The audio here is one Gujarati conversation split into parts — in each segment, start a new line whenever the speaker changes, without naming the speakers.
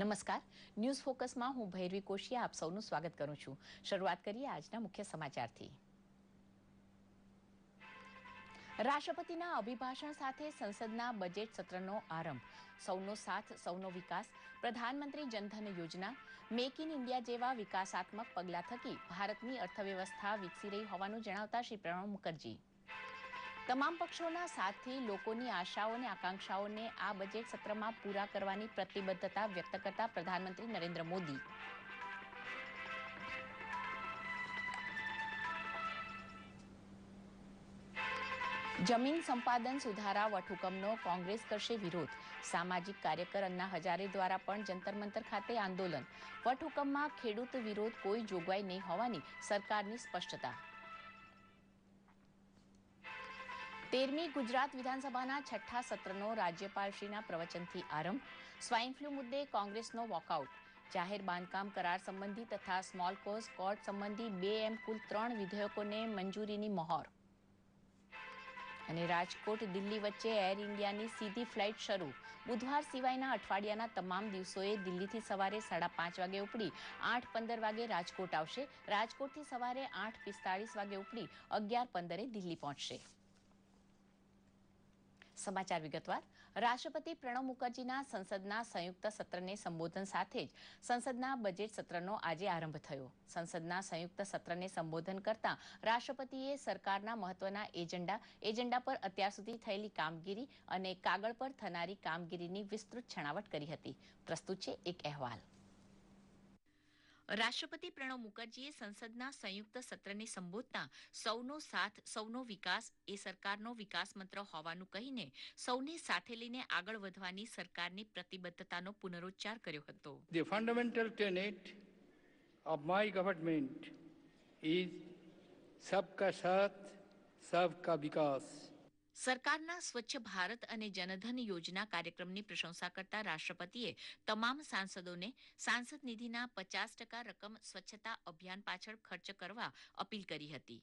નમસ્કાર, ન્યૂઝ ફોકસમાં હું ભૈરવી કોશિયા આપ સૌનું સ્વાગત કરું છું. શરૂઆત કરીએ આજના મુખ્ય સમાચારથી. રાષ્ટ્રપતિના અભિભાષણ સાથે સંસદના બજેટ સત્રનો આરંભ. સૌનો સાથ, સૌનો વિકાસ, પ્રધાનમંત્રી જનધન યોજના, મેક ઇન ઇન્ડિયા જેવા વિકાસાત્મક પગલાં થકી ભારતની અર્થવ્યવસ્થા વિકસી રહી હોવાનું જણાવતા શ્રી પ્રણવ મુખર્જી. તમામ પક્ષોના સાથથી લોકોની આશાઓ અને આકાંક્ષાઓને આ બજેટ સત્રમાં પૂરા કરવાની પ્રતિબદ્ધતા વ્યક્ત કરતા પ્રધાનમંત્રી નરેન્દ્ર મોદી. જમીન સંપાદન સુધારા વટહુકમનો કોંગ્રેસ કરશે વિરોધ. સામાજિક કાર્યકર અન્ના હજારે દ્વારા પણ જંતર મંતર ખાતે આંદોલન. વટહુકમમાં ખેડૂત વિરોધ કોઈ જોગવાઈ નહીં હોવાની સરકારની સ્પષ્ટતા. 13મી ગુજરાત વિધાનસભાના છઠ્ઠા સત્રનો રાજ્યપાલશ્રીના પ્રવચનથી આરંભ. સ્વાઇન ફ્લૂ મુદ્દે કોંગ્રેસનો વોકઆઉટ. જાહેર બાંધકામ કરાર સંબંધી તથા સ્મોલ કોઝ કોર્ટ સંબંધી 2 એમ કુલ 3 વિધેયકોને મંજૂરીની મહોર. અને રાજકોટ દિલ્હી વચ્ચે એર ઇન્ડિયાની સીધી ફ્લાઇટ શરૂ. બુધવાર સિવાયના અઠવાડિયાના તમામ દિવસોએ દિલ્હીથી સવારે 5:30 વાગે ઉપડી 8:15 વાગે રાજકોટ આવશે. રાજકોટથી સવારે 8:45 વાગે ઉપડી 11:15 દિલ્હી પહોંચશે. સમાચાર વિગતવાર. રાષ્ટ્રપતિ પ્રણવ મુખર્જીના સંસદના સંયુક્ત સત્રને સંબોધન સાથે જ સંસદના બજેટ સત્રનો આજે આરંભ થયો. સંસદના સંયુક્ત સત્રને સંબોધન કરતા રાષ્ટ્રપતિએ સરકારના મહત્વના એજન્ડા પર અત્યાર સુધી થયેલી કામગીરી અને કાગળ પર થનારી કામગીરીની વિસ્તૃત છણાવટ કરી હતી. પ્રસ્તુત છે એક અહેવાલ. રાષ્ટ્રપતિ પ્રણવ મુખર્જીએ સંસદના સંયુક્ત સત્રને સંબોધતા સૌનો સાથ, સૌનો વિકાસ એ સરકારનો વિકાસ મંત્ર હોવાનું કહીને સૌને સાથે લઈને આગળ વધવાની સરકારની પ્રતિબદ્ધતાનો પુનરોચ્ચાર કર્યો હતો.
The fundamental tenet of my government is सबका साथ, सबका विकास.
સરકારના સ્વચ્છ ભારત અને જનધન યોજના કાર્યક્રમની પ્રશંસા કરતા રાષ્ટ્રપતિએ તમામ સાંસદોને સાંસદ નિધિના 50% રકમ સ્વચ્છતા અભિયાન પાછળ ખર્ચ કરવા અપીલ કરી હતી.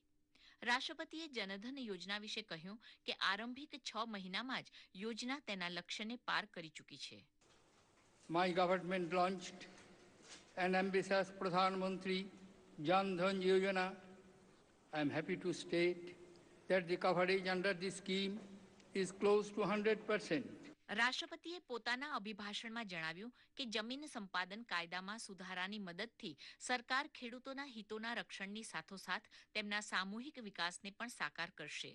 રાષ્ટ્રપતિએ જનધન યોજના વિશે કહ્યું કે આરંભિક 6 મહિનામાં જ યોજના તેના લક્ષ્યને પાર કરી ચૂકી છે.
My government launched an ambitious Pradhan Mantri Jan Dhan Yojana. I am happy to state that the coverage under this scheme is close to 100%.
રાષ્ટ્રપતિએ પોતાના અભિભાષણમાં જણાવ્યું કે જમીન સંપાદન કાયદામાં સુધારાની મદદથી સરકાર ખેડૂતોના હિતોના રક્ષણની સાથોસાથ તેમના સામૂહિક વિકાસને પણ સાકાર કરશે.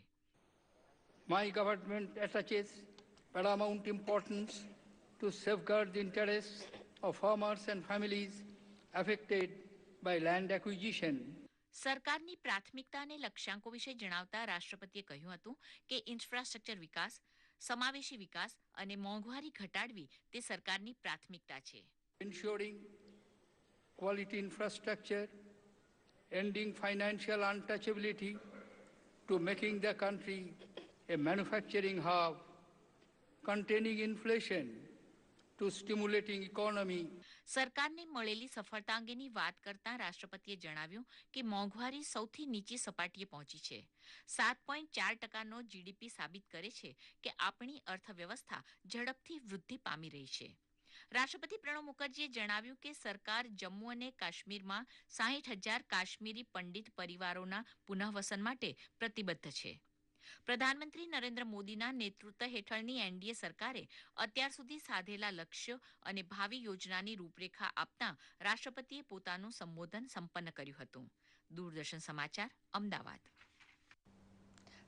My government attaches paramount importance to safeguard the interests of farmers and families affected by land acquisition.
સરકારની પ્રાથમિકતા અને લક્ષ્યાંકો વિશે જણાવતા રાષ્ટ્રપતિએ કહ્યું હતું કે ઇન્ફ્રાસ્ટ્રક્ચર વિકાસ, સમાવેશી વિકાસ અને મોંઘવારી ઘટાડવી તે સરકારની પ્રાથમિકતા છે.
Ensuring quality infrastructure, ending financial untouchability, to making the country a manufacturing hub, containing inflation, to stimulating economy.
સરકારને મળેલી સફળતા અંગેની વાત કરતા રાષ્ટ્રપતિએ જણાવ્યું કે મોંઘવારી સૌથી નીચી સપાટીએ પહોંચી છે. 7.4%નો જીડીપી સાબિત કરે છે કે આપણી અર્થવ્યવસ્થા ઝડપથી વૃદ્ધિ પામી રહી છે. રાષ્ટ્રપતિ પ્રણવ મુખર્જીએ જણાવ્યું કે સરકાર જમ્મુ અને કાશ્મીરમાં 60,000 કાશ્મીરી પંડિત પરિવારોના પુનઃવસન માટે પ્રતિબદ્ધ છે. પ્રધાનમંત્રી નરેન્દ્ર મોદીના નેતૃત્વ હેઠળની એનડીએ સરકારે અત્યાર સુધી સાધેલા લક્ષ્યો અને ભાવિ યોજનાની રૂપરેખા આપતા રાષ્ટ્રપતિએ પોતાનું સંબોધન સંપન્ન કર્યું હતું. દૂરદર્શન સમાચાર, અમદાવાદ.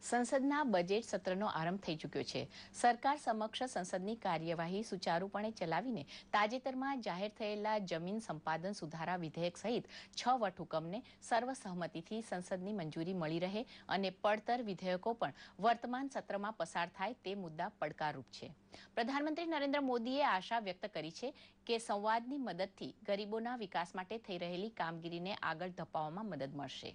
સંસદના બજેટ સત્રનો આરંભ થઈ ચૂક્યો છે. સરકાર સમક્ષ સંસદની કાર્યવાહી સુચારુપણે ચલાવીને તાજેતરમાં જાહેર થયેલા જમીન સંપાદન સુધારા વિધેયક સહિત 6 વટહુકમને સર્વસહમતિથી સંસદની મંજૂરી મળી રહે અને પડતર વિધેયકો પણ વર્તમાન સત્રમાં પસાર થાય તે મુદ્દા પડકારરૂપ છે. પ્રધાનમંત્રી નરેન્દ્ર મોદીએ આશા વ્યક્ત કરી છે કે સંવાદની મદદથી ગરીબોના વિકાસ માટે થઈ રહેલી કામગીરીને આગળ ધપાવવામાં મદદ મળશે.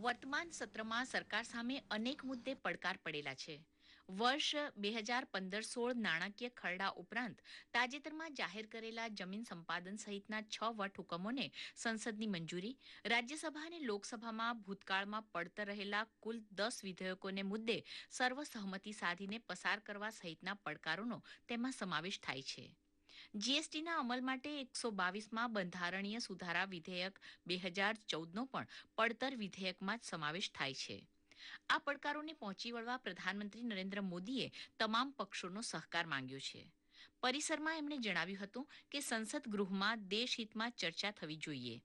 વર્તમાન સત્રમાં સરકાર સામે અનેક મુદ્દે પડકાર પડેલા છે. વર્ષ 2015-16 નાણાકીય ખરડા ઉપરાંત તાજેતરમાં જાહેર કરેલા જમીન સંપાદન સહિતના 6 વટહુકમોને સંસદની મંજૂરી, રાજ્યસભા અને લોકસભામાં ભૂતકાળમાં પડતર રહેલા કુલ 10 વિધેયકોને મુદ્દે સર્વસહમતિ સાધીને પસાર કરવા સહિતના પડકારોનો તેમાં સમાવેશ થાય છે. જીએસટીના અમલ માટે 122માં બંધારણીય સુધારા વિધેયક 2014નો પણ પડતર વિધેયકમાં જ સમાવેશ થાય છે. આ પડકારોને પહોંચી વળવા પ્રધાનમંત્રી નરેન્દ્ર મોદીએ તમામ પક્ષોનો સહકાર માંગ્યો છે. પરિસરમાં એમણે જણાવ્યું હતું કે સંસદ ગૃહમાં દેશહિતમાં ચર્ચા થવી જોઈએ.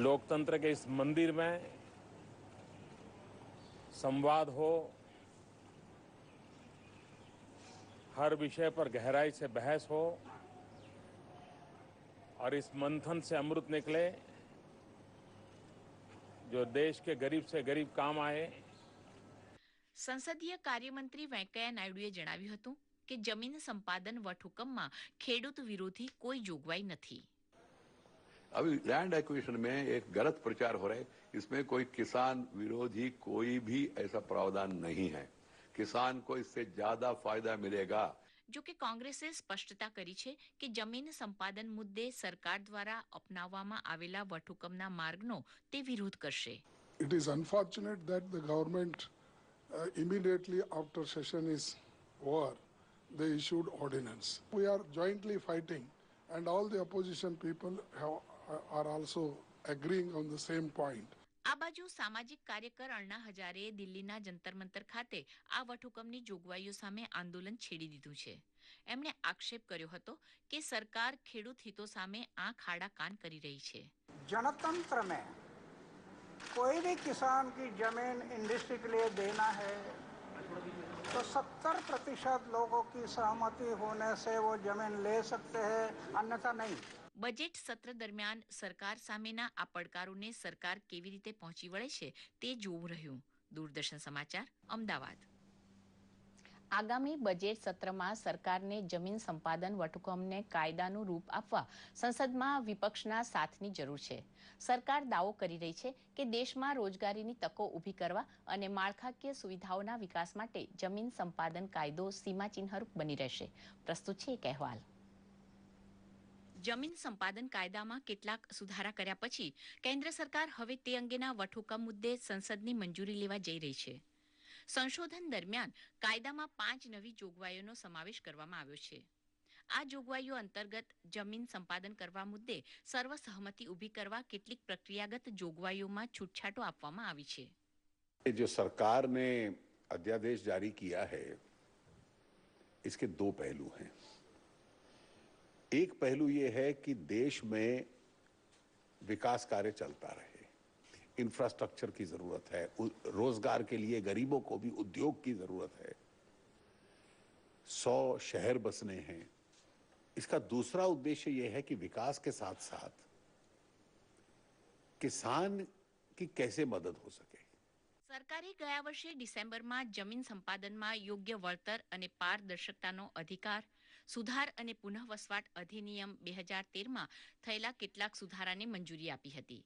लोकतंत्र के इस मंदिर में संवाद हो, हर विषय पर गहराई से बहस हो और इस मंथन से अमृत निकले जो देश के गरीब से गरीब काम आए.
સંસદીય કાર્યમંત્રી વેંકૈયા નાયડુએ જણાવ્યું હતું કે જમીન સંપાદન વટહુકમમાં ખેડૂત વિરોધી કોઈ જોગવાઈ નથી.
अभी लैंड एक्विजिशन में एक गलत प्रचार हो रहा है. इसमें कोई किसान विरोधी कोई भी ऐसा प्रावधान नहीं है. किसान को इससे ज्यादा फायदा मिलेगा.
જો કે કોંગ્રેસે સ્પષ્ટતા કરી છે કે જમીન સંપાદન મુદ્દે સરકાર દ્વારા અપનાવવામાં આવેલા વટહુકમના માર્ગનો તે વિરોધ કરશે.
It is unfortunate that the government immediately after session is over, they issued ordinance. We are jointly fighting and all the opposition people are also agreeing on the same point.
આ બાજુ સામાજિક કાર્યકર અણ્ણા હજારેએ દિલ્હીના જંતર મંતર ખાતે આ વટહુકમની જોગવાઈઓ સામે આંદોલન છેડી દીધું છે. એમણે આક્ષેપ કર્યો હતો કે સરકાર ખેડૂત હિતો સામે આંખ આડા કાન કરી રહી છે.
जनतंत्र में कोई भी किसान की जमीन इंडस्ट्री के लिए देना है तो 70% लोगों की सहमति होने से वो जमीन ले सकते हैं, अन्यथा नहीं.
બજેટ સત્ર દરમિયાન સરકાર સામેના આ પડકારોને સરકાર કેવી રીતે પહોંચી વળે છે તે જોવું રહ્યું. દૂરદર્શન સમાચાર, અમદાવાદ. આગામી બજેટ સત્રમાં સરકારને જમીન સંપાદન વટહુકમને કાયદાનું રૂપ આપવા સંસદમાં વિપક્ષના સાથની જરૂર છે. સરકાર દાવો કરી રહી છે કે દેશમાં રોજગારીની તકો ઊભી કરવા અને માળખાકીય સુવિધાઓના વિકાસ માટે જમીન સંપાદન કાયદો સીમાચિહ્નરૂપ બની રહેશે. પ્રસ્તુત છે એક અહેવાલ. જમીન સંપાદન કાયદામાં કેટલાક સુધારા કર્યા પછી કેન્દ્ર સરકાર હવે તે અંગેના વટહુકમ મુદ્દે સંસદની મંજૂરી લેવા જઈ રહી છે. સંશોધન દરમિયાન કાયદામાં 5 નવી જોગવાઈઓનો સમાવેશ કરવામાં આવ્યો છે. આ જોગવાઈઓ અંતર્ગત જમીન સંપાદન કરવા મુદ્દે સર્વસહમતિ ઊભી કરવા કેટલીક પ્રક્રિયાગત જોગવાઈઓમાં છૂટછાટો આપવામાં આવી છે.
जो सरकार ने अध्यादेश जारी किया है, इसके 2 पहलू हैं. एक पहलू ये है कि देश में विकास कार्य चलता रहे, इंफ्रास्ट्रक्चर की जरूरत है, रोजगार के लिए गरीबों को भी उद्योग की जरूरत है, 100 शहर बसने हैं. इसका दूसरा उद्देश्य यह है कि विकास के साथ साथ किसान की कैसे मदद हो सके.
સરકારે ગયા વર્ષે ડિસેમ્બરમાં જમીન સંપાદનમાં યોગ્ય વળતર અને પારદર્શકતાનો અધિકાર, સુધાર અને પુનઃવસવાટ અધિનિયમ 2013માં થયેલા કેટલાક સુધારાને મંજૂરી આપી હતી.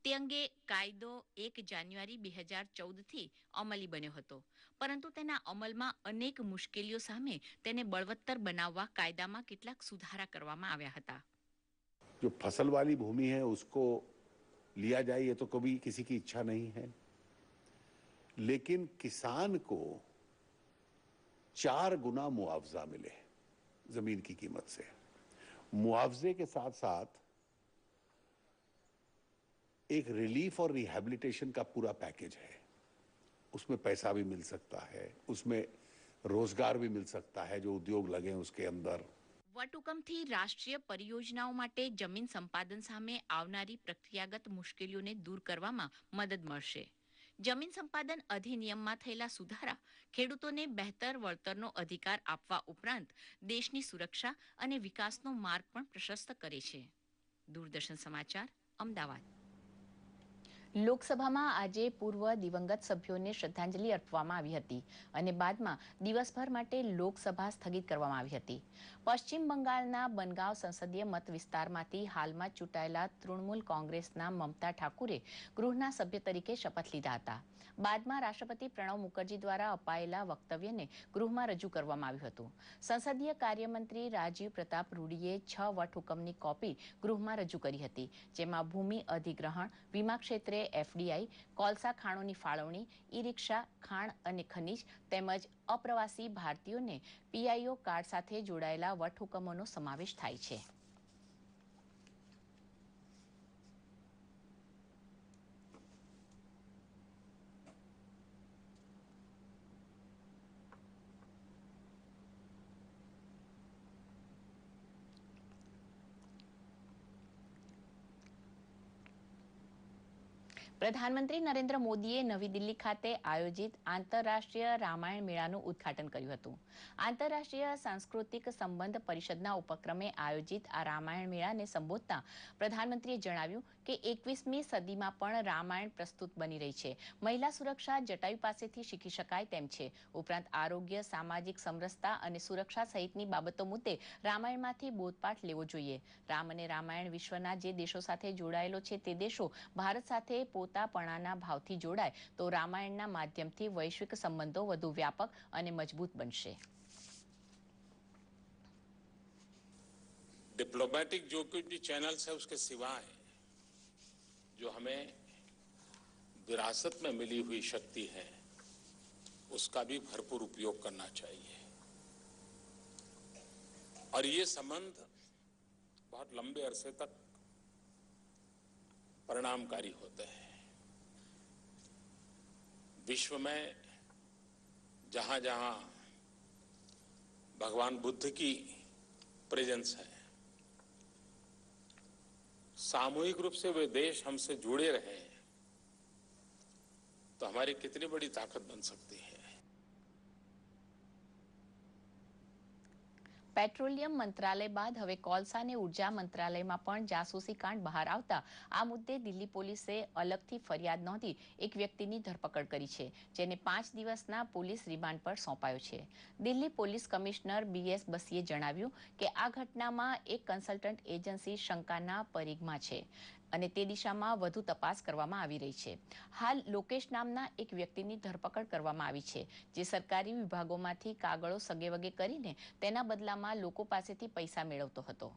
તે અંગે કાયદો 1 જાન્યુઆરી 2014થી અમલી બન્યો હતો, પરંતુ તેના અમલમાં અનેક મુશ્કેલીઓ સામે તેને બળવત્તર બનાવવા કાયદામાં કેટલાક સુધારા કરવામાં આવ્યા હતા.
जो फसल वाली भूमि है उसको लिया जाए, ये तो कभी किसी की इच्छा नहीं है, लेकिन किसान को 4 गुना मुआवजा मिले जमीन की कीमत से. मुआवजे के साथ साथ एक रिलीफ और रिहैबिलिटेशन का पूरा पैकेज है. उसमें पैसा भी मिल सकता है, उसमें रोजगार भी मिल सकता है, जो उद्योग लगे उसके अंदर.
વટહુકમથી રાષ્ટ્રીય પરિયોજનાઓ માટે જમીન સંપાદન સામે આવનારી પ્રક્રિયાગત મુશ્કેલીઓને દૂર કરવામાં મદદ મળશે. જમીન સંપાદન અધિનિયમમાં થયેલા સુધારા ખેડૂતોને બહેતર વળતરનો અધિકાર આપવા ઉપરાંત દેશની સુરક્ષા અને વિકાસનો માર્ગ પણ પ્રશસ્ત કરે છે. દૂરદર્શન સમાચાર, અમદાવાદ.
લોકસભામાં આજે પૂર્વ દિવંગત સભ્યોને શ્રદ્ધાંજલિ અર્પવામાં આવી હતી અને બાદમાં દિવસભર માટે લોકસભા સ્થગિત કરવામાં આવી હતી. પશ્ચિમ બંગાળના બનગાંવ સંસદીય મત વિસ્તારમાંથી હાલમાં ચૂંટાયેલા તૃણમૂલ કોંગ્રેસના મમતા ઠાકુરે ગૃહના સભ્ય તરીકે શપથ લીધા હતા. બાદમાં રાષ્ટ્રપતિ પ્રણવ મુખર્જી દ્વારા અપાયેલા વક્તવ્યને ગૃહમાં રજૂ કરવામાં આવ્યું હતું. સંસદીય કાર્યમંત્રી રાજીવ પ્રતાપ રૂડીએ 6 વટહુકમની કોપી ગૃહમાં રજૂ કરી હતી, જેમાં ભૂમિ અધિગ્રહણ, વીમા ક્ષેત્રે એફડીઆઈ, કોલસા ખાણોની ફાળવણી, ઈ રિક્ષા, ખાણ અને ખનીજ તેમજ અપ્રવાસી ભારતીયોને પીઆઈઓ કાર્ડ સાથે જોડાયેલા વટહુકમોનો સમાવેશ થાય છે. પ્રધાનમંત્રી નરેન્દ્ર મોદીએ નવી દિલ્હી ખાતે આયોજિત આંતરરાષ્ટ્રીય રામાયણ મેળાનું ઉદ્ઘાટન કર્યું હતું. આંતરરાષ્ટ્રીય સાંસ્કૃતિક સંબંધ પરિષદના ઉપક્રમે આયોજિત આ રામાયણ મેળાને સંબોધતા પ્રધાનમંત્રીએ જણાવ્યું કે 21મી સદીમાં પણ રામાયણ પ્રસ્તુત બની રહી છે. મહિલા સુરક્ષા જટાયુ પાસેથી શીખી શકાય તેમ છે. ઉપરાંત આરોગ્ય, સામાજિક સમરસતા અને સુરક્ષા સહિતની બાબતો મુદ્દે રામાયણમાંથી બોધપાઠ લેવો જોઈએ. રામ અને રામાયણ વિશ્વના જે દેશો સાથે જોડાયેલો છે તે દેશો ભારત સાથે પોતાપણાના ભાવથી જોડાય તો રામાયણના માધ્યમથી વૈશ્વિક સંબંધો વધુ વ્યાપક અને મજબૂત બનશે.
डिप्लोमेटिक जो कुछ भी चैनल्स है उसके सिवाय जो हमें विरासत में मिली हुई शक्ति है उसका भी भरपूर उपयोग करना चाहिए और ये संबंध बहुत लंबे अरसे तक परिणामकारी होते हैं. विश्व में जहां जहां भगवान बुद्ध की प्रेजेंस है, सामूहिक रूप से वे देश हमसे जुड़े रहे तो हमारी कितनी बड़ी ताकत बन सकती है.
પેટ્રોલિયમ મંત્રાલય બાદ હવે કોલસા અને ઉર્જા મંત્રાલયમાં પણ જાસૂસી કાંડ બહાર આવતા આ મુદ્દે દિલ્હી પોલીસે અલગથી ફરિયાદ નોંધી એક વ્યક્તિની ધરપકડ કરી છે, જેને 5 દિવસના પોલીસ રિમાન્ડ પર સોંપાયો છે. દિલ્હી પોલીસ કમિશનર BS બસીએ જણાવ્યું કે આ ઘટનામાં એક કન્સલ્ટન્ટ એજન્સી શંકાના પરિઘમાં છે અને તે દિશામાં વધુ તપાસ કરવામાં આવી રહી છે. હાલ લોકેશ નામના એક વ્યક્તિની ધરપકડ કરવામાં આવી છે, જે સરકારી વિભાગોમાંથી કાગળો સગેવગે કરીને તેના બદલામાં લોકો પાસેથી પૈસા મેળવતો હતો.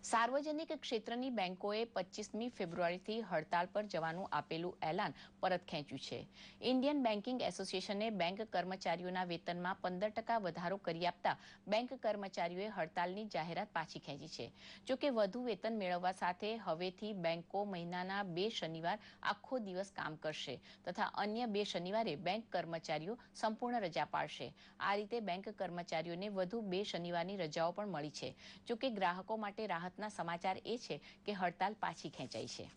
સાર્વજનિક ક્ષેત્રની બેંકોએ 25મી ફેબ્રુઆરીથી હડતાળ પર જવાનું આપેલું એલાન પરત ખેંચ્યું છે. ઇન્ડિયન બેન્કિંગ એસોસિએશને બેંક કર્મચારીઓના વેતનમાં 15% વધારો કરી આપતા બેંક કર્મચારીઓએ હડતાળની જાહેરાત પાછી ખેંચી છે. જોકે વધુ વેતન મેળવવા સાથે હવેથી બેંકો મહિનાના 2 શનિવાર આખો દિવસ કામ કરશે તથા અન્ય 2 શનિવારે બેંક કર્મચારીઓ સંપૂર્ણ રજા પાડશે. આ રીતે બેંક કર્મચારીઓને વધુ 2 શનિવારની રજાઓ પણ મળી છે. જોકે ગ્રાહકો માટે રાહતના સમાચાર એ છે કે હડતાલ પાછી ખેંચાઈ છે.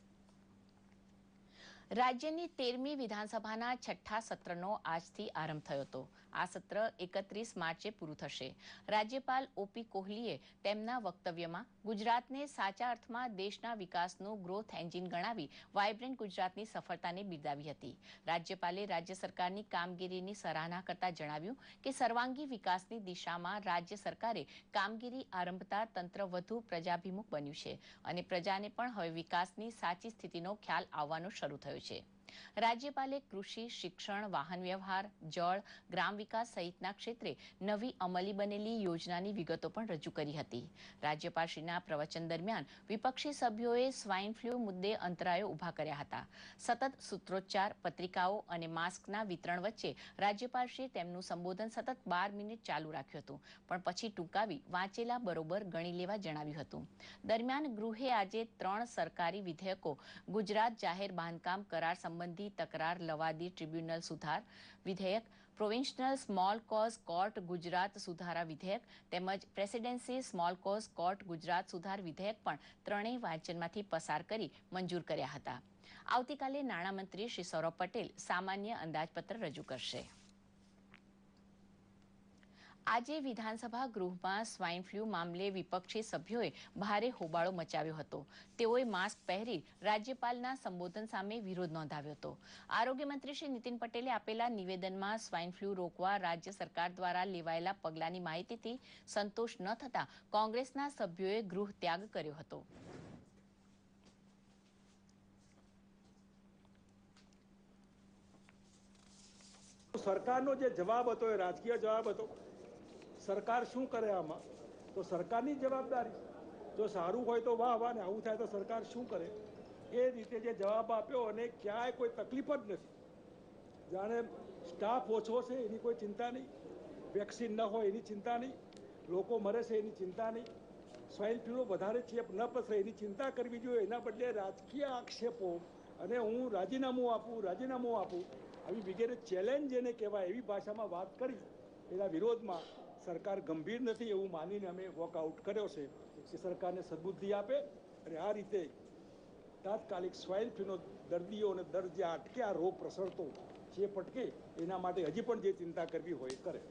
રાજ્યની 13મી વિધાનસભાના 6ઠ્ઠા સત્રનો આજથી આરંભ થયો હતો. આ સત્ર 31 માર્ચે પૂરું થશે. રાજ્યપાલ OP કોહલીએ તેમના વક્તવ્યમાં ગુજરાતને સાચા અર્થમાં દેશના વિકાસનું ગ્રોથ એન્જિન ગણાવી વાઇબ્રન્ટ ગુજરાતની સફળતાને બિરદાવી હતી. રાજ્યપાલે રાજ્ય સરકારની કામગીરીની સરાહના કરતા જણાવ્યું કે સર્વાંગી વિકાસની દિશામાં રાજ્ય સરકારે કામગીરી આરંભતા તંત્ર વધુ પ્રજાભિમુખ બન્યું છે અને પ્રજાને પણ હવે વિકાસની સાચી સ્થિતિનો ખ્યાલ આવવાનો શરૂ થયો છે. રાજ્યપાલે કૃષિ, શિક્ષણ, વાહન વ્યવહાર, જળ, ગ્રામ વિકાસ સહિતના ક્ષેત્રે નવી અમલી બનેલી યોજનાની વિગતો પણ રજૂ કરી હતી. રાજ્યપાલશ્રીના પ્રવચન દરમિયાન વિપક્ષી સભ્યોએ સ્વાઇન ફ્લૂ મુદ્દે અંતરાયો ઊભા કર્યા હતા. સતત સૂત્રોચ્ચાર, પત્રિકાઓ અને માસ્કના વિતરણ વચ્ચે રાજ્યપાલશ્રીએ તેમનું સંબોધન સતત 12 મિનિટ ચાલુ રાખ્યું હતું, પણ પછી ટૂંકાવી વાંચેલા બરોબર ગણી લેવા જણાવ્યું હતું. દરમિયાન ગૃહે આજે 3 સરકારી વિધેયકો, ગુજરાત જાહેર બાંધકામ કરાર સંબંધી તકરાર લવાદી ટ્રિબ્યુનલ સુધાર વિધેયક, પ્રોવિન્શનલ સ્મોલ કોઝ કોર્ટ ગુજરાત સુધારા વિધેયક તેમજ presidency small cause court Gujarat સુધાર વિધેયક પણ ત્રણેય વાંચનમાંથી પસાર કરી મંજૂર કર્યા હતા. આવતીકાલે નાણામંત્રી શ્રી સૌરભ પટેલ સામાન્ય અંદાજપત્ર રજૂ કરશે. આજે વિધાનસભા ગૃહમાં સ્વાઇન ફ્લૂ મામલે વિપક્ષી સભ્યોએ ભારે હોબાળો મચાવ્યો હતો. તેઓએ માસ્ક પહેરી રાજ્યપાલના સંબોધન સામે વિરોધ નોંધાવ્યો હતો. આરોગ્ય મંત્રી શ્રી નીતિન પટેલે આપેલા નિવેદનમાં સ્વાઇન ફ્લૂ રોકવા રાજ્ય સરકાર દ્વારા લેવાયેલા પગલાંની માહિતીથી સંતોષ ન થતા કોંગ્રેસના સભ્યોએ ગૃહ ત્યાગ કર્યો હતો.
સરકારનો જે જવાબ હતો એ રાજકીય જવાબ હતો. સરકાર શું કરે આમાં તો સરકારની જવાબદારી. જો સારું હોય તો વાહ વાહ, ને આવું થાય તો સરકાર શું કરે એ રીતે જે જવાબ આપ્યો, અને ક્યાંય કોઈ તકલીફ જ નથી. જાણે સ્ટાફ ઓછો છે એની કોઈ ચિંતા નહીં, વેક્સિન ન હોય એની ચિંતા નહીં, લોકો મરે છે એની ચિંતા નહીં, સ્વાઇન ફ્લૂનો વધારે ચેપ ન પસરે એની ચિંતા કરવી જોઈએ. એના બદલે રાજકીય આક્ષેપો અને હું રાજીનામું આપું આવી વગેરે ચેલેન્જ જેને કહેવાય એવી ભાષામાં વાત કરી એના વિરોધમાં સરકાર ગંભીર નથી એવું માનીને અમે વોકઆઉટ કર્યો છે કે સરકારને સદબુદ્ધિ આપે અને આ રીતે તાત્કાલિક સ્વાઇન ફ્લૂનો દર્દીઓને દર જે અટકે, આ રોગ પ્રસરતો ચેપ અટકે, એના માટે હજી પણ જે ચિંતા કરવી હોય એ કરે.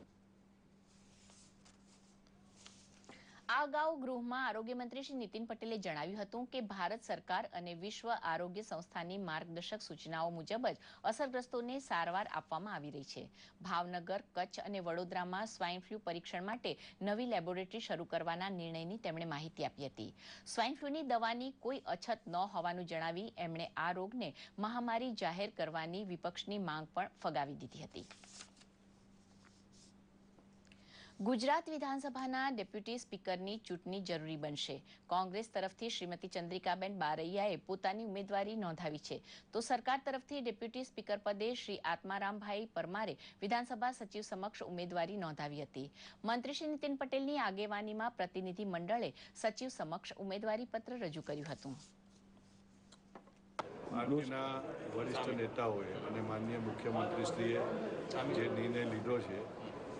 આ અગાઉ ગૃહમાં આરોગ્ય મંત્રી શ્રી નીતિન પટેલે જણાવ્યું હતું કે ભારત સરકાર અને વિશ્વ આરોગ્ય સંસ્થાની માર્ગદર્શક સૂચનાઓ મુજબ જ અસરગ્રસ્તોને સારવાર આપવામાં આવી રહી છે. ભાવનગર, કચ્છ અને વડોદરામાં સ્વાઇન ફ્લૂ પરીક્ષણ માટે નવી લેબોરેટરી શરૂ કરવાના નિર્ણયની તેમણે માહિતી આપી હતી. સ્વાઇન ફ્લૂની દવાની કોઈ અછત ન હોવાનું જણાવી એમણે આ રોગને મહામારી જાહેર કરવાની વિપક્ષની માંગ પણ ફગાવી દીધી હતી. ગુજરાત વિધાનસભાના ડેપ્યુટી સ્પીકરની ચૂંટણી જરૂરી બનશે. કોંગ્રેસ તરફથી શ્રીમતી ચંદ્રિકાબેન બારૈયાએ પોતાની ઉમેદવારી નોંધાવી છે, તો સરકાર તરફથી ડેપ્યુટી સ્પીકર પદે શ્રી આત્મારામભાઈ પરમારે વિધાનસભા સચિવ સમક્ષ ઉમેદવારી નોંધાવી હતી. મંત્રી શ્રી નીતિન પટેલની આગેવાનીમાં પ્રતિનિધિ મંડળે સચિવ સમક્ષ ઉમેદવારી પત્ર રજૂ કર્યું હતું.
પાર્ટીના વરિષ્ઠ નેતાઓએ અને માનનીય મુખ્યમંત્રીશ્રીએ જે નિર્ણય લીધો છે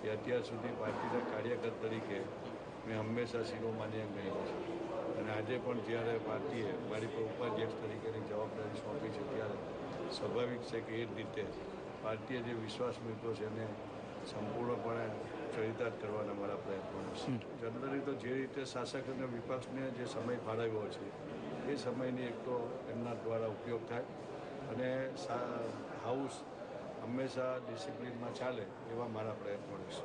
એ અત્યાર સુધી પાર્ટીના કાર્યકર તરીકે મેં હંમેશા શિરોમાન્ય ગણ્યો છે, અને આજે પણ જ્યારે પાર્ટીએ મારી પર ઉપાધ્યક્ષ તરીકેની જવાબદારી સોંપી છે ત્યારે સ્વાભાવિક છે કે એ જ રીતે પાર્ટીએ જે વિશ્વાસ મૂક્યો છે એને સંપૂર્ણપણે ચરિતાર્થ કરવાના મારા પ્રયત્નો છે. જનરલી તો જે રીતે શાસક અને વિપક્ષને જે સમય ફાળવ્યો છે એ સમયની એક તો એમના દ્વારા ઉપયોગ થાય અને હાઉસ હંમેશા ડિસિપ્લિનમાં ચાલે એવા મારા પ્રયત્નો રહેશે.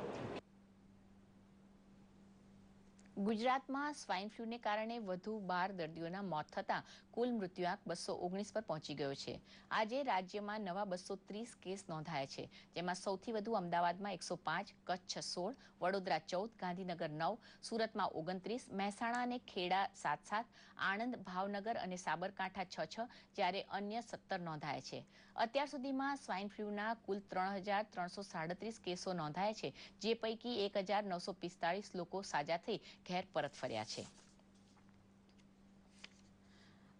ગુજરાતમાં સ્વાઇન ફ્લૂને કારણે વધુ 12 દર્દીઓના મોત થતાં કુલ મૃત્યુઆંક 219 પર પહોંચી ગયો છે. આજે રાજ્યમાં નવા 230 કેસ નોંધાયા છે, જેમાં સૌથી વધુ અમદાવાદમાં 105, કચ્છ 16, વડોદરા 14, ગાંધીનગર 9, સુરતમાં 29, મહેસાણા અને ખેડા 7-7, આણંદ, ભાવનગર અને સાબરકાંઠા 6-6, જ્યારે અન્ય 17 નોંધાયા છે. અત્યાર સુધીમાં સ્વાઇન ફ્લૂના કુલ 3,337 કેસો નોંધાયા છે, જે પૈકી 1,945 લોકો સાજા થઈ ઘેર પરત ફર્યા છે.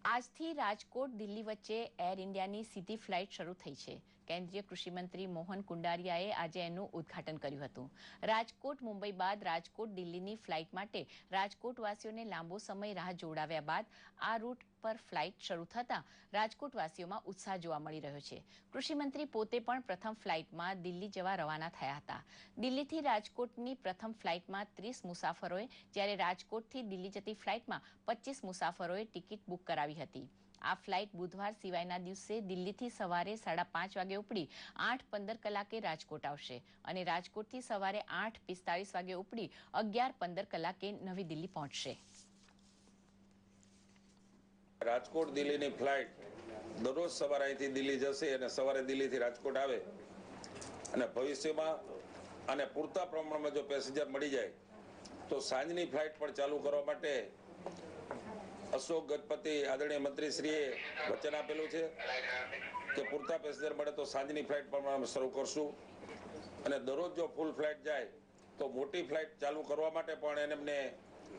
આજથી રાજકોટ દિલ્હી વચ્ચે એર ઇન્ડિયાની સીધી ફ્લાઇટ શરૂ થઈ છે. કેન્દ્રીય કૃષિ મંત્રી મોહન કુંડારિયાએ આજે એનું ઉદ્ઘાટન કર્યું હતું. રાજકોટ મુંબઈ બાદ રાજકોટ દિલ્હીની ફ્લાઇટ માટે રાજકોટવાસીઓને લાંબો સમય રાહ જોડાવ્યા બાદ આ રૂટ પર ફ્લાઇટ શરૂ થતાં રાજકોટવાસીઓમાં ઉત્સાહ જોવા મળી રહ્યો છે. કૃષિમંત્રી પોતે પણ પ્રથમ ફ્લાઇટમાં દિલ્હી જવા રવાના થયા હતા. દિલ્હીથી રાજકોટની પ્રથમ ફ્લાઇટમાં 30 મુસાફરોએ, જ્યારે રાજકોટથી દિલ્હી જતી ફ્લાઇટમાં 25 મુસાફરોએ ટિકિટ બુક કરાવી હતી. આ ફ્લાઇટ બુધવાર સિવાયના દિવસે દિલ્હીથી સવારે 5:30 વાગે ઉપડી 8:15 કલાકે રાજકોટ આવશે અને રાજકોટથી સવારે 8:45 વાગે ઉપડી 11:15 કલાકે નવી દિલ્હી પહોંચશે.
રાજકોટ દિલ્હીની ફ્લાઇટ દરરોજ સવારે અહીંથી દિલ્હી જશે અને સવારે દિલ્હીથી રાજકોટ આવે અને ભવિષ્યમાં અને પૂરતા પ્રમાણમાં જો પેસેન્જર મળી જાય તો સાંજની ફ્લાઇટ પણ ચાલુ કરવા માટે અશોક ગજપતિ આદરણીય મંત્રીશ્રીએ વચન આપેલું છે કે પૂરતા પેસેન્જર મળે તો સાંજની ફ્લાઇટ પણ શરૂ કરશું અને દરરોજ જો ફૂલ ફ્લાઇટ જાય તો મોટી ફ્લાઇટ ચાલુ કરવા માટે પણ એમને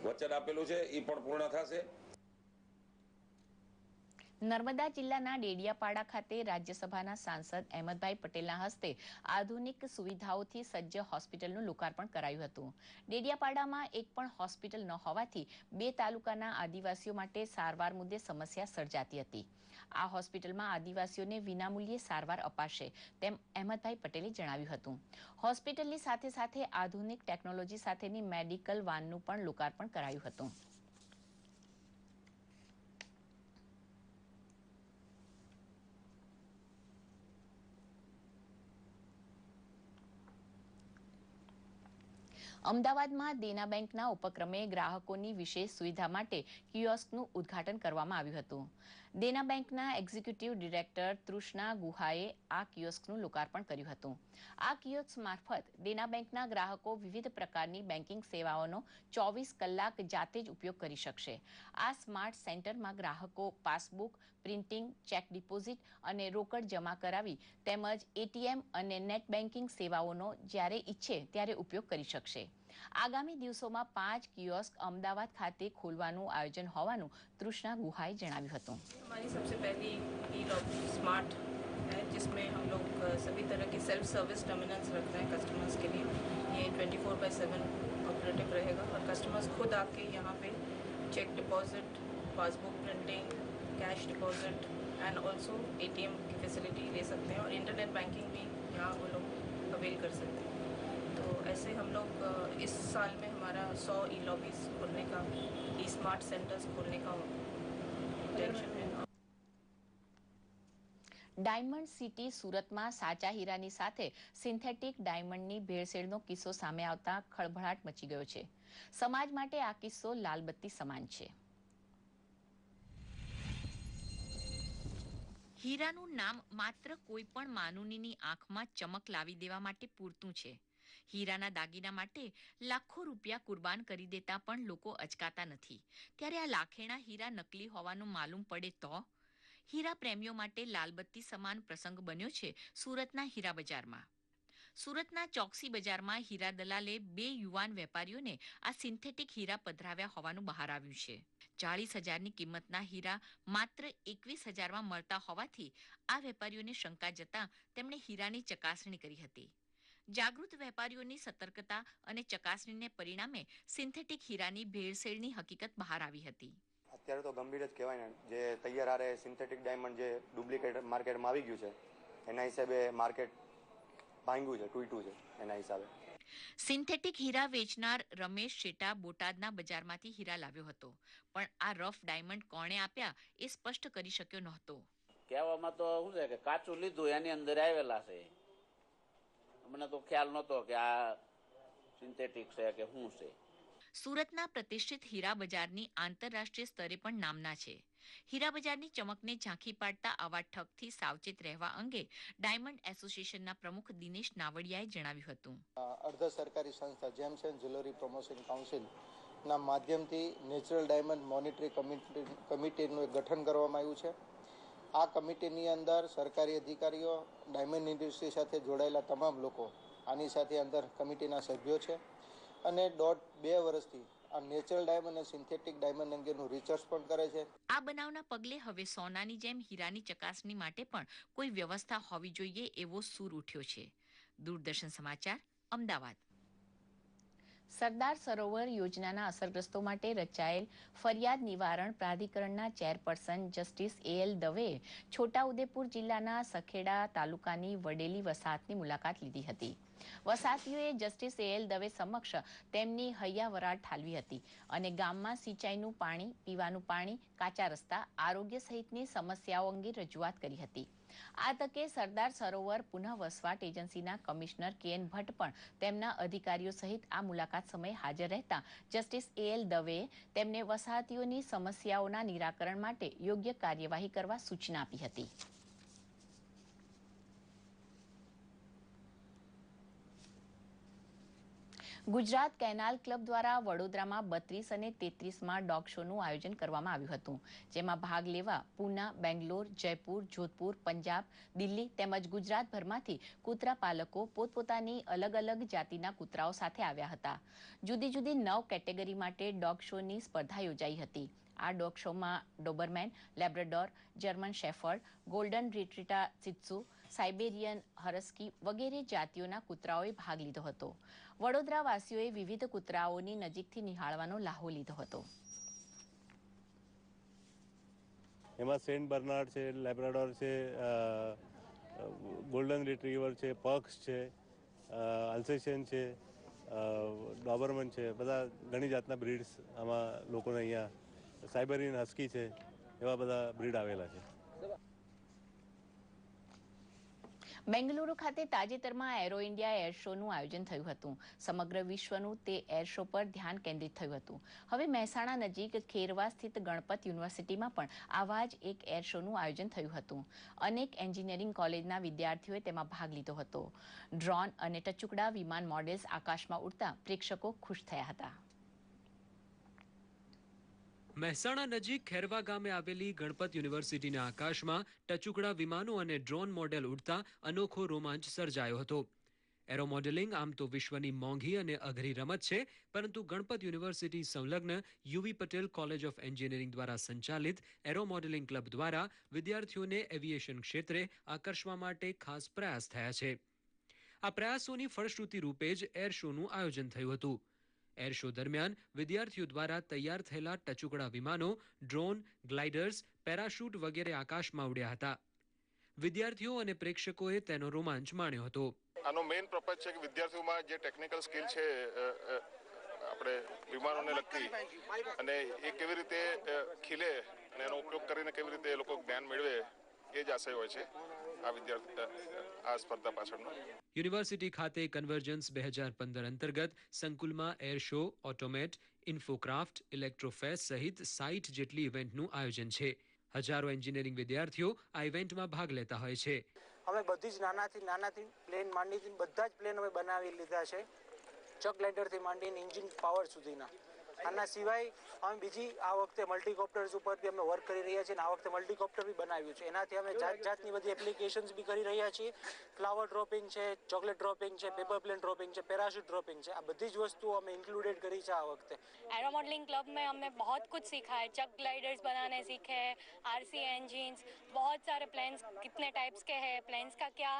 વચન આપેલું છે, એ પણ પૂર્ણ થશે.
નર્મદા જિલ્લાના ડેડિયાપાડા ખાતે રાજ્યસભાના સાંસદ અહેમદભાઈ પટેલના હસ્તે આધુનિક સુવિધાઓથી સજ્જ હોસ્પિટલનું લોકાર્પણ કરાયું હતું. ડેડિયાપાડામાં એક પણ હોસ્પિટલ ન હોવાથી 2 તાલુકાના આદિવાસીઓ માટે સારવાર મુદ્દે સમસ્યા સર્જાતી હતી. આ હોસ્પિટલમાં આદિવાસીઓને વિનામૂલ્યે સારવાર અપાશે તેમ અહેમદભાઈ પટેલે જણાવ્યું હતું. હોસ્પિટલની સાથે સાથે આધુનિક ટેકનોલોજી સાથેની મેડિકલ વાનનું પણ લોકાર્પણ કરાયું હતું. અમદાવાદમાં દેના બેંકના ઉપક્રમે ગ્રાહકોની વિશેષ સુવિધા માટે કિયોસ્કનું ઉદ્ઘાટન કરવામાં આવ્યું હતું. દેના બેંકના એક્ઝિક્યુટિવ ડિરેક્ટર તૃષ્ણા ગુહાએ આ કિયોસ્કનું લોકાર્પણ કર્યું હતું. આ કિયોસ્ક મારફત દેના બેંકના ગ્રાહકો વિવિધ પ્રકારની બેન્કિંગ સેવાઓનો 24 કલાક જાતે જ ઉપયોગ કરી શકશે. આ સ્માર્ટ સેન્ટરમાં ગ્રાહકો પાસબુક, પ્રિન્ટિંગ, ચેક ડિપોઝિટ અને રોકડ જમા કરાવી તેમજ એટીએમ અને નેટ બેન્કિંગ સેવાઓનો જ્યારે ઈચ્છે ત્યારે ઉપયોગ કરી શકશે. આગામી દિવસોમાં 5 કિયોસ્ક અમદાવાદ ખાતે ખોલવાનું આયોજન હોવાનું તૃષ્ણા गुहाए જણાવ્યું હતું.
हमारी सबसे पहली ई लॉबी स्मार्ट है जिसमें हम लोग सभी तरह के सेल्फ सर्विस टर्मिनल्स रखते हैं कस्टमर्स के लिए. ये 24/7 ऑपरेटिव रहेगा और कस्टमर्स खुद आके यहाँ पे cheque deposit, passbook printing, cash deposit and also ATM की फैसिलिटी ले सकते हैं और इंटरनेट बैंकिंग भी यहाँ वो लोग अवेल कर सकते हैं. तो ऐसे हम लोग इस साल में हमारा 100 ई लॉबीज खोलने का, ई स्मार्ट सेंटर्स खोलने का इंटेंशन है.
ડાયમંડ સિટી સુરતમાં સાચા હીરાની સાથે સિન્થેટિક ડાયમંડની ભેળસેળનો કિસ્સો સામે આવતા ખળભળાટ મચી ગયો છે. સમાજ માટે આ કિસ્સો લાલબત્તી સમાન છે.
હીરાનું નામ માત્ર કોઈ પણ માનવીની આંખમાં ચમક લાવી દેવા માટે પૂરતું છે. હીરાના દાગીના માટે લાખો રૂપિયા કુરબાન કરી દેતા પણ લોકો અચકાતા નથી. ત્યારે આ લાખેણા હીરા નકલી હોવાનું માલુમ પડે તો હીરા પ્રેમીઓ માટે લાલબત્તી સમાન પ્રસંગ બન્યો છે સુરતના હીરા બજારમાં. સુરતના ચોકસી બજારમાં હીરા દલાલે 2 યુવાન વેપારીઓને આ સિન્થેટિક હીરા પધરાવ્યા હોવાનું બહાર આવ્યું છે. 40,000ની કિંમતના હીરા માત્ર 21,000માં મળતા હોવાથી આ વેપારીઓને શંકા જતા તેમણે હીરાની ચકાસણી કરી હતી. જાગૃત વેપારીઓની સતર્કતા અને ચકાસણીને પરિણામે સિન્થેટિક હીરાની ભેળસેળની હકીકત બહાર આવી હતી.
અત્યારે તો ગંભીર જ કહેવાય ને, જે તૈયાર હારે સિન્થેટિક ડાયમંડ જે ડુપ્લિકેટ માર્કેટમાં આવી ગયું છે એના હિસાબે માર્કેટ ભાંગ્યું છે, તૂટ્યું છે એના હિસાબે.
સિન્થેટિક હીરા વેચનાર રમેશ શેટા બોટાદના બજારમાંથી હીરા લાવ્યો હતો, પણ આ રફ ડાયમંડ કોણે આપ્યા એ સ્પષ્ટ કરી શક્યો નહોતો.
કહેવામાં તો શું છે કે કાચું લીધું એની અંદર આવેલા છે. મને તો ખ્યાલ નહોતો કે આ સિન્થેટિક છે કે શું છે.
સુરતના પ્રતિષ્ઠિત હીરા બજારની આંતરરાષ્ટ્રીય સ્તરે પણ નામના છે. હીરા બજારની ચમકને ઝાંખી પાડતા આવા ઠગથી સાવચેત રહેવા અંગે ડાયમંડ એસોસિએશનના પ્રમુખ દિનેશ નાવડિયાએ જણાવ્યું હતું.
અર્ધ સરકારી સંસ્થા જેમ્સ એન્ડ જ્વેલરી પ્રમોશન કાઉન્સિલના માધ્યમથી નેચરલ ડાયમંડ મોનિટરી કમિટીનું એક ગઠન કરવામાં આવ્યું છે. આ કમિટીની અંદર સરકારી અધિકારીઓ, ડાયમંડ ઇન્ડસ્ટ્રી સાથે જોડાયેલા તમામ લોકો આની સાથે અંદર કમિટીના સભ્યો છે અને 1.5-2 વર્ષથી આ નેચરલ ડાયમંડ અને સિન્થેટિક ડાયમંડ અંગેનું રિસર્ચ પણ કરે છે.
આ બનાવના પગલે હવે સોનાની જેમ હીરાની ચકાસણી માટે પણ કોઈ વ્યવસ્થા હોવી જોઈએ એવો સૂર ઉઠ્યો છે. દૂરદર્શન સમાચાર, અમદાવાદ.
સરદાર સરોવર યોજનાના અસરગ્રસ્તો માટે રચાયેલ ફરિયાદ નિવારણ પ્રાધિકરણના ચેરપર્સન જસ્ટિસ AL દવેએ છોટાઉદેપુર જિલ્લાના સખેડા તાલુકાની વડેલી વસાહતની મુલાકાત લીધી હતી. વસાહતીઓએ જસ્ટિસ AL દવે સમક્ષ તેમની હૈયાવરાળ ઠાલવી હતી અને ગામમાં સિંચાઈનું પાણી, પીવાનું પાણી, કાચા રસ્તા, આરોગ્ય સહિતની સમસ્યાઓ અંગે રજૂઆત કરી હતી. આ તકે સરદાર સરોવર પુનઃ વસવાટ એજન્સીના કમિશનર KN ભટ્ટ પણ તેમના અધિકારીઓ સહિત આ મુલાકાત સમયે હાજર રહેતા જસ્ટિસ AL દવેએ તેમને વસાહતીઓની સમસ્યાઓના નિરાકરણ માટે યોગ્ય કાર્યવાહી કરવા સૂચના આપી હતી. ગુજરાત કેનાલ ક્લબ દ્વારા વડોદરામાં 32 અને 33માં ડોગ શોનું આયોજન કરવામાં આવ્યું હતું, જેમાં ભાગ લેવા પૂના, બેંગ્લોર, જયપુર, જોધપુર, પંજાબ, દિલ્હી તેમજ ગુજરાતભરમાંથી કૂતરા પાલકો પોતપોતાની અલગ અલગ જાતિના કૂતરાઓ સાથે આવ્યા હતા. જુદી જુદી 9 કેટેગરી માટે ડોગ શોની સ્પર્ધા યોજાઈ હતી. આ ડોગ શોમાં Doberman, Labrador, German shepherd, golden retriever Shih Tzu, Siberian husky વગેરે જાતિઓના કૂતરાઓએ ભાગ લીધો હતો. વડોદરાવાસીઓએ વિવિધ કૂતરાઓની નજીકથી નિહાળવાનો લાહો લીધો હતો.
એમાં સેન્ટ બર્નાર્ડ છે, લેબ્રાડોર છે, ગોલ્ડન રિટ્રીવર છે, પગ્સ છે, અલ્સેશિયન છે, ડોબરમન છે, બધા ઘણી જાતના બ્રીડ્સ આમાં લોકોને અહીંયા સાઇબેરિયન હસ્કી છે, એવા બધા બ્રીડ આવેલા છે.
બેંગલુરુ ખાતે તાજેતરમાં એરો ઇન્ડિયા એર શોનું આયોજન થયું હતું. સમગ્ર વિશ્વનું તે એર શો પર ધ્યાન કેન્દ્રિત થયું હતું. હવે મહેસાણા નજીક ખેરવા સ્થિત ગણપત યુનિવર્સિટીમાં પણ આવા જ એક એર શોનું આયોજન થયું હતું. અનેક એન્જિનિયરિંગ કોલેજના વિદ્યાર્થીઓએ તેમાં ભાગ લીધો હતો. ડ્રોન અને ટચુકડા વિમાન મોડેલ્સ આકાશમાં ઉડતા પ્રેક્ષકો ખુશ થયા હતા.
મહેસાણા નજીક ખેરવા ગામે આવેલી ગણપત યુનિવર્સિટીના આકાશમાં ટચુકડા વિમાનો અને ડ્રોન મોડેલ ઉડતા અનોખો રોમાંચ સર્જાયો હતો. એરો મોડેલિંગ આમ તો વિશ્વની મોંઘી અને અઘરી રમત છે, પરંતુ ગણપત યુનિવર્સિટી સંલગ્ન UV Patel college of engineering દ્વારા સંચાલિત એરો મોડેલિંગ ક્લબ દ્વારા વિદ્યાર્થીઓને એવિએશન ક્ષેત્રે આકર્ષવા માટે ખાસ પ્રયાસ થયા છે. આ પ્રયાસોની ફળશ્રુતિ રૂપે જ એર શોનું આયોજન થયું હતું. એર શો દરમિયાન વિદ્યાર્થીઓ દ્વારા તૈયાર થયેલા ટચુકડા વિમાનો, ડ્રોન, ગ્લાઇડર્સ, પેરાશૂટ વગેરે આકાશમાં ઉડ્યા હતા. વિદ્યાર્થીઓ અને પ્રેક્ષકોએ તેનો રોમાંચ માણ્યો હતો.
આનો મેઇન પર્પઝ છે કે વિદ્યાર્થીઓમાં જે ટેકનિકલ સ્કિલ છે આપણે વિમાનોને લગતી, અને એ કેવી રીતે ખીલે અને એનો ઉપયોગ કરીને કેવી રીતે એ લોકો જ્ઞાન મેળવે, એ જ આશય હોય છે આ સ્પર્ધા પાછળનો.
યુનિવર્સિટી ખાતે કન્વર્જન્સ 2015 અંતર્ગત સંકુલમાં એર શો, ઓટોમેટ, ઇન્ફોક્રાફ્ટ, ઇલેક્ટ્રોફેસ્ટ સહિત 60 જેટલી ઇવેન્ટનું આયોજન છે. હજારો એન્જિનિયરિંગ વિદ્યાર્થીઓ આ ઇવેન્ટમાં ભાગ લેતા હોય છે.
અમે બધી જ નાનાથી પ્લેન માંડીને બધા જ પ્લેન અમે બનાવી લીધા છે, ચક ગ્લાઇડરથી માંડીને એન્જિન પાવર સુધીના. આના સિવાય અમે બીજી આ વખતે મલ્ટીકોપ્ટર્સ ઉપર બી અમે વર્ક કરી રહ્યા છીએ, અને આ વખતે મલ્ટીકોપ્ટર બી બનાવ્યું છે. એનાથી અમે જાતની બધી એપ્લિકેશન્સ બી કરી રહ્યા છીએ. ફ્લાવર ડ્રોપિંગ છે, ચોકલેટ ડ્રોપિંગ છે, પેપર પ્લેન ડ્રોપિંગ છે, पैराशूट ड्रॉपिंग છે. આ બધી જ વસ્તુઓ અમે इंक्लूडेड करी છે આ वक्त.
एरो मॉडलिंग क्लब में हमने बहुत कुछ सीखा है. चक ग्लाइडर्स बनाने सीखे हैं, आरसी इंजन्स, बहुत सारे प्लेन्स कितने टाइप्स के हैं, प्लेन्स का क्या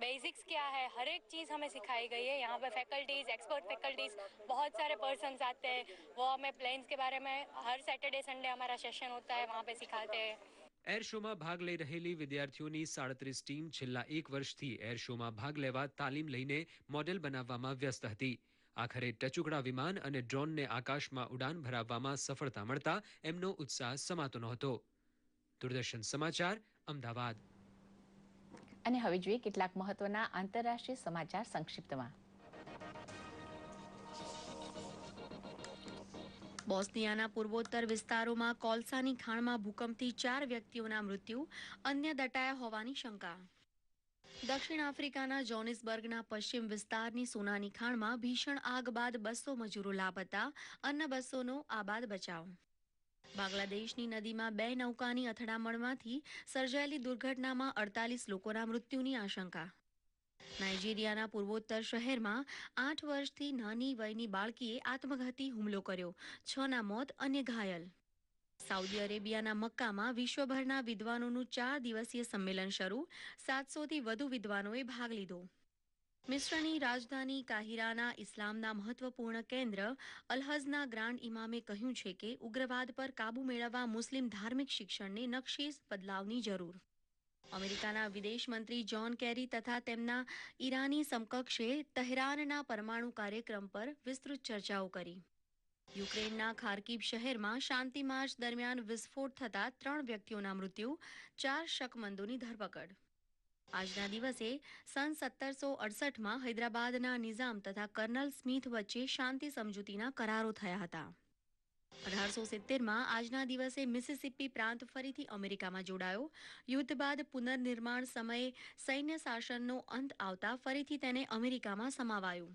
बेसिक्स क्या है, हर एक चीज़ हमें सिखाई गई है. यहाँ पे फैकल्टीज, एक्सपर्ट फैकल्टीज, बहुत सारे पर्सन्स आते हैं. वो हमें प्लेन्स के बारे में हर सैटरडे संडे हमारा सेशन होता है, वहाँ पे सिखाते हैं.
એર શોમાં ભાગ લઈ રહેલી વિદ્યાર્થીઓની 37 ટીમ છેલ્લા 1 વર્ષથી એર શોમાં ભાગ લેવા તાલીમ લઈને મોડેલ બનાવવામાં વ્યસ્ત હતી. આખરે ટચુકડા વિમાન અને ડ્રોનને આકાશમાં ઉડાન ભરાવવામાં સફળતા મળતા એમનો ઉત્સાહ સમાતો નહોતો. દૂરદર્શન સમાચાર, અમદાવાદ.
અને હવે જોઈએ કેટલાક મહત્વના આંતરરાષ્ટ્રીય સમાચાર સંક્ષિપ્તમાં.
બોસ્નિયાના પૂર્વોત્તર વિસ્તારોમાં કોલસાની ખાણમાં ભૂકંપથી 4 વ્યક્તિઓના મૃત્યુ, અન્ય દટાયા હોવાની શંકા. દક્ષિણ આફ્રિકાના જોનિસબર્ગના પશ્ચિમ વિસ્તારની સોનાની ખાણમાં ભીષણ આગ બાદ 200 મજૂરો લાપતા, અન્ય 200નો આબાદ બચાવ. બાંગ્લાદેશની નદીમાં 2 નૌકાની અથડામણમાંથી સર્જાયેલી દુર્ઘટનામાં 48 લોકોના મૃત્યુની આશંકા. નાઇજીરિયાના પૂર્વોત્તર શહેરમાં 8 વર્ષથી નાની વયની બાળકીએ આત્મઘાતી હુમલો કર્યો, 6ના મોત, અન્ય ઘાયલ. સાઉદી અરેબિયાના મક્કામાં વિશ્વભરના વિદ્વાનોનું 4 દિવસીય સંમેલન શરૂ, 700થી વધુ વિદ્વાનોએ ભાગ લીધો. મિસ્રની રાજધાની કાહિરાના ઇસ્લામના મહત્વપૂર્ણ કેન્દ્ર અલહઝના ગ્રાન્ડ ઇમામે કહ્યું છે કે ઉગ્રવાદ પર કાબૂ મેળવવા મુસ્લિમ ધાર્મિક શિક્ષણને નકશી બદલાવની જરૂર. અમેરિકાના વિદેશ મંત્રી જ્હોન કેરી તથા તેમના ઈરાની સમકક્ષે તહેરાનના પરમાણુ કાર્યક્રમ પર વિસ્તૃત ચર્ચાઓ કરી. યુક્રેનના ખાર્કિવ શહેરમાં શાંતિ માર્ચ દરમિયાન વિસ્ફોટ થતા 3 વ્યક્તિઓના મૃત્યુ, 4 શકમંદોની ધરપકડ. આજના દિવસે સન 1768માં હૈદરાબાદના નિઝામ તથા કર્નલ સ્મિથ વચ્ચે શાંતિ સમજૂતીના કરારો થયા હતા. 1870માં આજના દિવસે મિસિસિપી પ્રાંત ફરીથી અમેરિકામાં જોડાયો. યુદ્ધ બાદ પુનર્નિર્માણ સમયે સૈન્ય શાસનનો અંત આવતા ફરીથી તેને અમેરિકામાં સમાવાયું.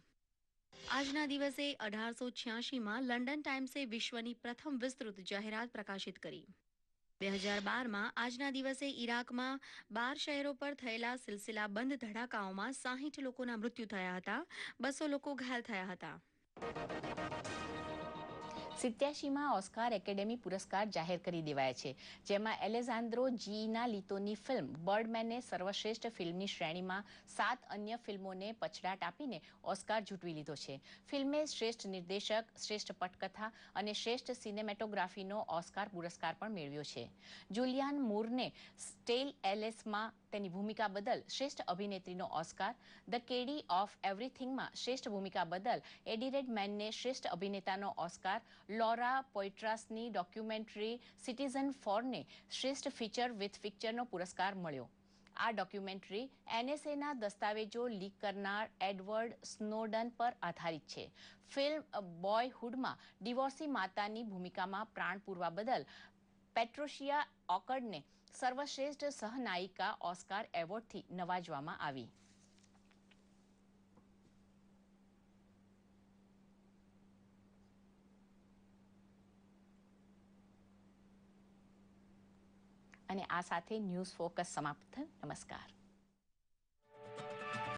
આજના દિવસે 1886માં લંડન ટાઈમ્સે વિશ્વની પ્રથમ વિસ્તૃત જાહેરાત પ્રકાશિત કરી. 2012માં આજના દિવસે ઈરાકમાં 12 શહેરો પર થયેલા સિલસિલાબંધ ધડાકાઓમાં 60 લોકોના મૃત્યુ થયા હતા, 200 લોકો ઘાયલ થયા હતા.
87માં ઓસ્કાર એકેડેમી પુરસ્કાર જાહેર કરી દેવાયા છે, જેમાં એલેઝાન્દ્રો જીનાલિતોની ફિલ્મ બર્ડમેને સર્વશ્રેષ્ઠ ફિલ્મની શ્રેણીમાં 7 અન્ય ફિલ્મોને પછડાટ આપીને ઓસ્કાર ઝૂંટવી લીધો છે. ફિલ્મે શ્રેષ્ઠ નિર્દેશક, શ્રેષ્ઠ પટકથા અને શ્રેષ્ઠ સિનેમેટોગ્રાફીનો ઓસ્કાર પુરસ્કાર પણ મેળવ્યો છે. જુલિયાન મૂરને સ્ટેલ એલિસમાં તેની ભૂમિકા બદલ શ્રેષ્ઠ અભિનેત્રીનો ઓસ્કાર, ધ કેડી ઓફ એવરીથિંગમાં શ્રેષ્ઠ ભૂમિકા બદલ એડી રેડમેનને શ્રેષ્ઠ અભિનેતાનો ઓસ્કાર, લોરા પોઇટ્રાસની ડોક્યુમેન્ટરી સિટીઝન 4ને શ્રેષ્ઠ ફીચર વિથ પિક્ચરનો પુરસ્કાર મળ્યો. આ ડોક્યુમેન્ટરી NSAના દસ્તાવેજો લીક કરનાર એડવર્ડ સ્નોડન પર આધારિત છે. ફિલ્મ બોયહુડમાં ડિવોર્સી માતાની ભૂમિકામાં પ્રાણ પૂરવા બદલ પેટ્રોશિયા ઓકર્ડને સર્વશ્રેષ્ઠ સહનાયિકા ઓસ્કાર એવોર્ડથી નવાજવામાં આવી. અને આ સાથે ન્યૂઝ ફોકસ સમાપ્ત. નમસ્કાર.